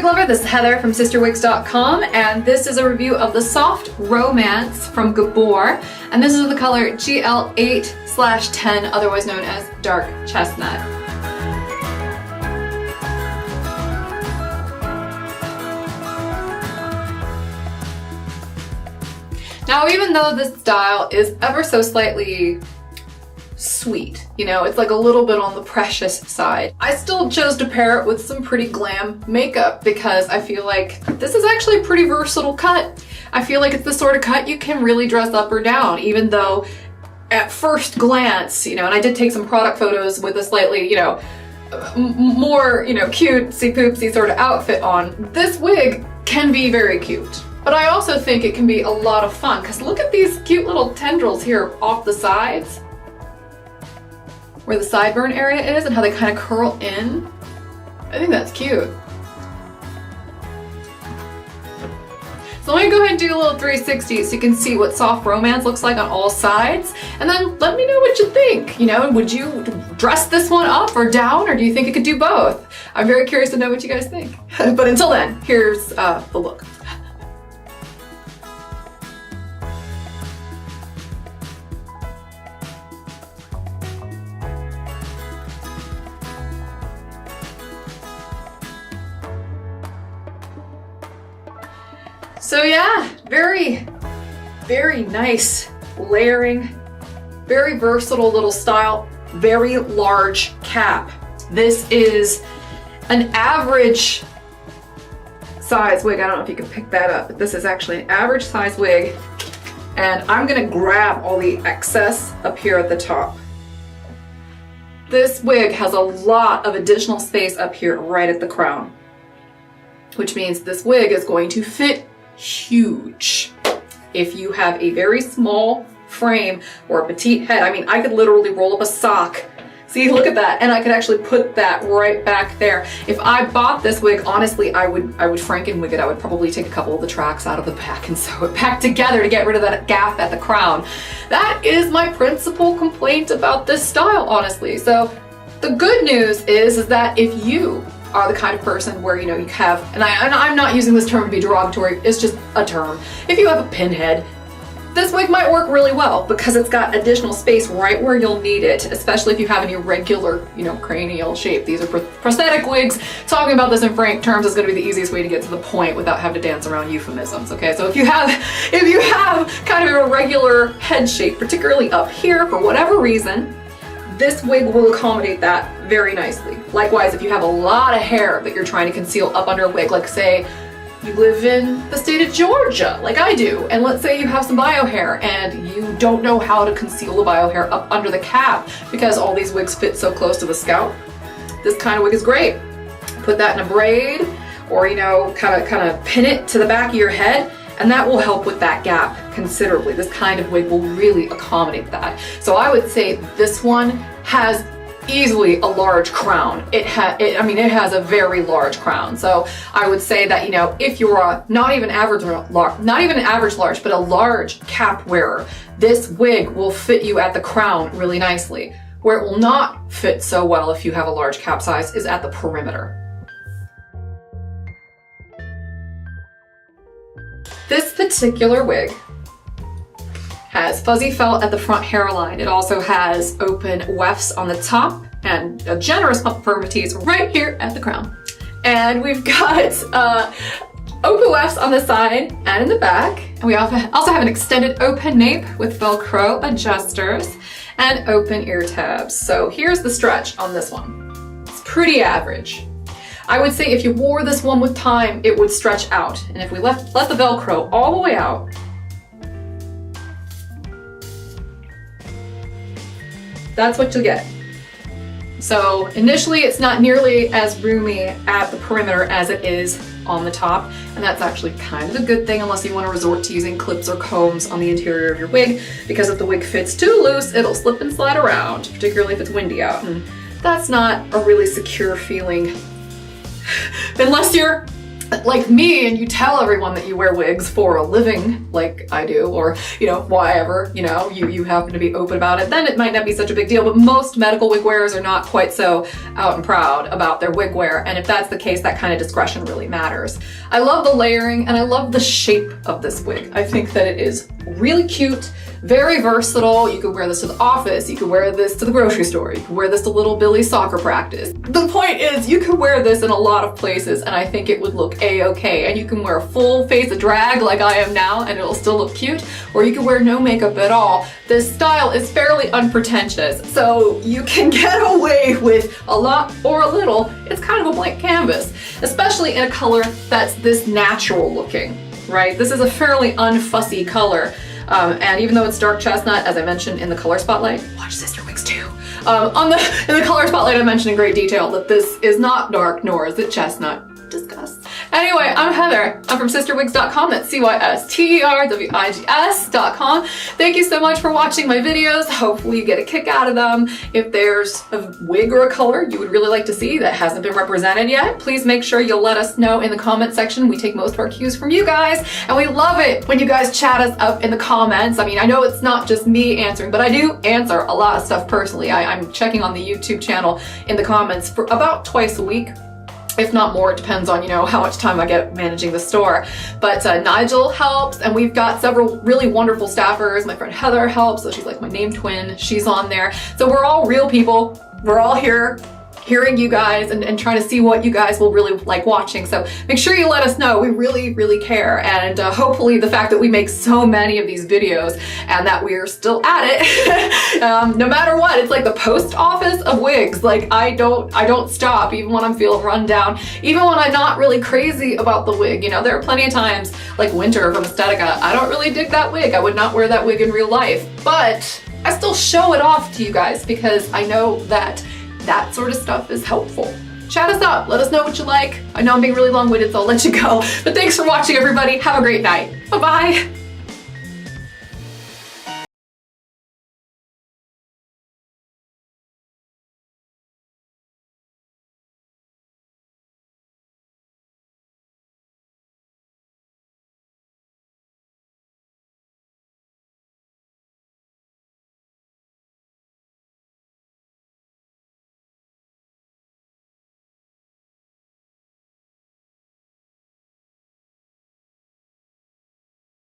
lover, this is Heather from CysterWigs.com, and this is a review of the Soft Romance from Gabor, and this is in the color GL8/10, otherwise known as Dark Chestnut. Now, even though this style is ever so slightly sweet, you know, it's like a little bit on the precious side, I still chose to pair it with some pretty glam makeup because I feel like this is actually a pretty versatile cut. I feel like it's the sort of cut you can really dress up or down, even though at first glance, you know, and I did take some product photos with a slightly, you know, more, you know, cutesy poopsy sort of outfit on, this wig can be very cute. But I also think it can be a lot of fun because look at these cute little tendrils here off the sides, where the sideburn area is and how they kind of curl in. I think that's cute. So let me go ahead and do a little 360 so you can see what Soft Romance looks like on all sides. And then let me know what you think. You know, would you dress this one up or down, or do you think it could do both? I'm very curious to know what you guys think. But until then, here's the look. So yeah, very, very nice layering, very versatile little style, very large cap. This is an average size wig. I don't know if you can pick that up, but this is actually an average size wig. And I'm gonna grab all the excess up here at the top. This wig has a lot of additional space up here right at the crown, which means this wig is going to fit huge. If you have a very small frame or a petite head, I mean, I could literally roll up a sock. See, look at that, and I could actually put that right back there. If I bought this wig, honestly, I would Franken-wig it. I would probably take a couple of the tracks out of the back and sew it back together to get rid of that gap at the crown. That is my principal complaint about this style, honestly. So the good news is that if you are the kind of person where, you know, you have, and I'm not using this term to be derogatory, it's just a term. If you have a pinhead, this wig might work really well because it's got additional space right where you'll need it, especially if you have an irregular, you know, cranial shape. These are prosthetic wigs. Talking about this in frank terms is going to be the easiest way to get to the point without having to dance around euphemisms, okay? So if you have kind of an irregular head shape, particularly up here for whatever reason, this wig will accommodate that very nicely. Likewise, if you have a lot of hair that you're trying to conceal up under a wig, like say you live in the state of Georgia, like I do, and let's say you have some bio hair and you don't know how to conceal the bio hair up under the cap because all these wigs fit so close to the scalp, this kind of wig is great. Put that in a braid, or, you know, kind of pin it to the back of your head, and that will help with that gap considerably. This kind of wig will really accommodate that. So I would say this one has easily a large crown. It has a very large crown. So I would say that, you know, if you're a not even an average large, but a large cap wearer, this wig will fit you at the crown really nicely. Where it will not fit so well if you have a large cap size is at the perimeter. This particular wig has fuzzy felt at the front hairline. It also has open wefts on the top and a generous amount of permatease right here at the crown. And we've got open wefts on the side and in the back. And we also have an extended open nape with Velcro adjusters and open ear tabs. So here's the stretch on this one. It's pretty average. I would say if you wore this one with time, it would stretch out. And if we let the Velcro all the way out, that's what you'll get. So initially it's not nearly as roomy at the perimeter as it is on the top, and that's actually kind of a good thing unless you want to resort to using clips or combs on the interior of your wig, because if the wig fits too loose, it'll slip and slide around, particularly if it's windy out. And that's not a really secure feeling unless you're like me and you tell everyone that you wear wigs for a living, like I do, or, you know, whatever, you know, you happen to be open about it, then it might not be such a big deal. But most medical wig wearers are not quite so out and proud about their wig wear. And if that's the case, that kind of discretion really matters. I love the layering and I love the shape of this wig. I think that it is really cute, very versatile. You could wear this to the office, you could wear this to the grocery store, you could wear this to little Billy's soccer practice. The point is, you could wear this in a lot of places and I think it would look a-okay. And you can wear a full face of drag like I am now and it'll still look cute, or you can wear no makeup at all. This style is fairly unpretentious, so you can get away with a lot or a little. It's kind of a blank canvas, especially in a color that's this natural looking, right? This is a fairly unfussy color. And even though it's dark chestnut, as I mentioned in the color spotlight, watch CysterWigs too. In the color spotlight, I mentioned in great detail that this is not dark, nor is it chestnut. Discuss. Anyway, I'm Heather. I'm from CysterWigs.com. That's CysterWigs.com. Thank you so much for watching my videos. Hopefully you get a kick out of them. If there's a wig or a color you would really like to see that hasn't been represented yet, please make sure you'll let us know in the comment section. We take most of our cues from you guys, and we love it when you guys chat us up in the comments. I mean, I know it's not just me answering, but I do answer a lot of stuff personally. I'm checking on the YouTube channel in the comments for about twice a week. If not more, it depends on, you know, how much time I get managing the store. But Nigel helps, and we've got several really wonderful staffers. My friend Heather helps, so she's like my name twin. She's on there. So we're all real people. We're all here hearing you guys and trying to see what you guys will really like watching. So make sure you let us know. We really, really care. And hopefully the fact that we make so many of these videos and that we're still at it, no matter what, it's like the post office of wigs. Like I don't stop, even when I'm feeling run down, even when I'm not really crazy about the wig. You know, there are plenty of times, like Winter from Aesthetica, I don't really dig that wig. I would not wear that wig in real life, but I still show it off to you guys because I know that that sort of stuff is helpful. Chat us up, let us know what you like. I know I'm being really long-winded, so I'll let you go. But thanks for watching, everybody. Have a great night. Bye-bye.